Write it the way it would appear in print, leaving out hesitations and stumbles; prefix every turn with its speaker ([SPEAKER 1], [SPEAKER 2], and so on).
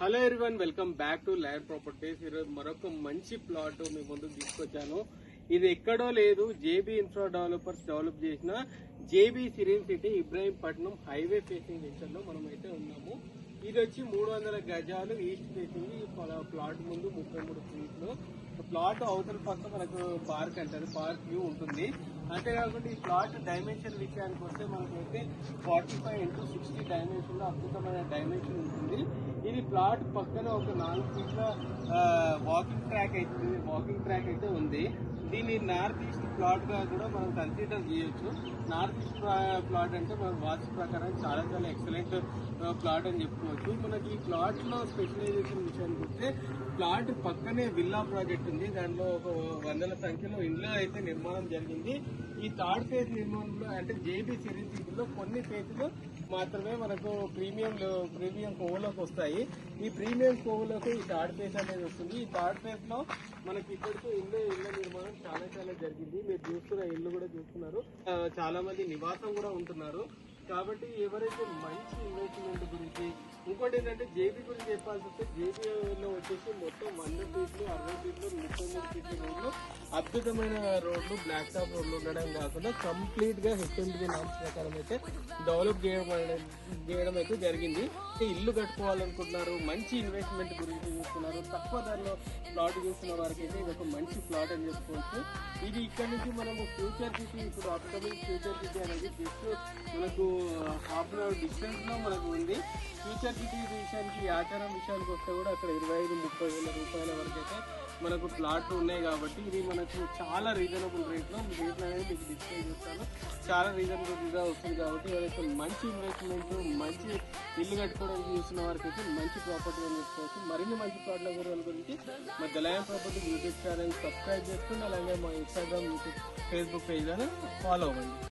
[SPEAKER 1] Hello everyone, welcome back to land properties. ఈరోజు మరొక మంచి ప్లాట్ మీ ముందుకు తీసుకొచ్చాను. ఇది ఎక్కడో లేదు, జేబీ ఇన్ఫ్రా డెవలపర్స్ డెవలప్ చేసిన JB serene city Ibrahimpatnam highway facing section లో మనం అయితే ఉన్నాము. ఇది వచ్చి 300 గజాలు ఈస్ట్ ఫేసింగ్. ఈ ప్లాట్ ముందు 33 ఫీట్లు ప్లాట్. అవతల పక్క మనకు పార్క్ అంటారు, పార్క్ వ్యూ ఉంటుంది. అంతేకాకుండా ఈ ప్లాట్ డైమెన్షన్ విషయానికి వస్తే మనకైతే 45x60 డైమెన్షన్ లో అద్భుతమైన డైమెన్షన్ ఉంటుంది. ఇది ప్లాట్ పక్కన ఒక 4 ఫీట్ల వాకింగ్ ట్రాక్ అయితే ఉంది. దీన్ని నార్త్ ఈస్ట్ ప్లాట్ గా కూడా మనం కన్సిడర్ చేయొచ్చు. నార్త్ ఈస్ట్ ప్లాట్ అంటే మన వాస్తు ప్రకారం చాలా చాలా ఎక్సలెంట్ ప్లాట్ అని చెప్పుకోవచ్చు. మనకి ఈ ప్లాట్ లో స్పెషలైజేషన్ విషయానికి వస్తే ప్లాట్ పక్కనే విల్లా ప్రాజెక్ట్ ఉంది. దానిలో ఒక 100ల సంఖ్యలో ఇండ్లు అయితే నిర్మాణం జరిగింది. ఈ థర్డ్ ఫేజ్ నిర్మాణంలో అంటే జేబీ సిరీస్ సిటీలో కొన్ని ఫేజ్లు మాత్రమే మనకు ప్రీమియం కోవలోకి వస్తాయి. ఈ ప్రీమియం కోవలోకి ఈ థర్డ్ ఫేజ్ అనేది వస్తుంది. ఈ థర్డ్ ఫేజ్ లో మనకి ఇక్కడికి ఇళ్ళ నిర్మాణం చాలా చాలా జరిగింది. మీరు చూస్తున్న ఇల్లు కూడా చూస్తున్నారు, చాలా మంది నివాసం కూడా ఉంటున్నారు. కాబట్టి ఎవరైతే మంచి ఇన్వెస్ట్మెంట్ గురించి, ఇంకోటి ఏంటంటే జేబీ గురించి చెప్పాల్సి వస్తే జేబీలో వచ్చేసి మొత్తం 100 ఫీట్లు, 60 ఫీట్లు, 33 ఫీట్ల రోడ్లు, అద్భుతమైన రోడ్లు, బ్లాక్ టాప్ రోడ్లు ఉండడం కాకుండా కంప్లీట్ గా హెచ్ఎండిబి నామ్స్ ప్రకారం అయితే డెవలప్ చేయడం అయితే జరిగింది. ఇల్లు కట్టుకోవాలనుకుంటున్నారు, మంచి ఇన్వెస్ట్మెంట్ గురించి చూస్తున్నారు, తక్కువ ధరలో ప్లాట్ చూస్తున్న వారికి అయితే ఇది ఒక మంచి ప్లాట్ అని చెప్పుకోవచ్చు. ఇది ఇక్కడ నుంచి మనము ఫ్యూచర్ సిటీ, ఇప్పుడు అప్కమింగ్ ఫ్యూచర్ సిటీ అనేది జస్ట్ మనకు హాఫ్ అన్ అవర్ డిస్టెన్స్ లో మనకు ఉంది. ఫ్యూచర్ సిటీ విషయానికి, ఆచారం విషయానికి వస్తే కూడా అక్కడ 25-30 వేల రూపాయల వరకు అయితే మనకు ప్లాట్లు ఉన్నాయి. కాబట్టి ఇది మనకు చాలా రీజనబుల్ రేట్లో అనేది మీకు డిస్ప్లే చేస్తాను. చాలా రీజనబుల్ గా వస్తుంది. కాబట్టి ఎవరైతే మంచి ఇన్వెస్ట్మెంట్, మంచి ఇల్లు కట్టుకోవడానికి చూస్తున్న వారికి అయితే మంచి ప్రాపర్టీ అని చెప్పుకోవచ్చు. మరిన్ని మంచి ప్లాట్ల గురించి మా land property YouTube channel subscribe చేసుకోండి. అలాగే మా ఇన్స్టాగ్రామ్, యూట్యూబ్, ఫేస్బుక్ పేజ్ అని ఫాలో అవ్వండి.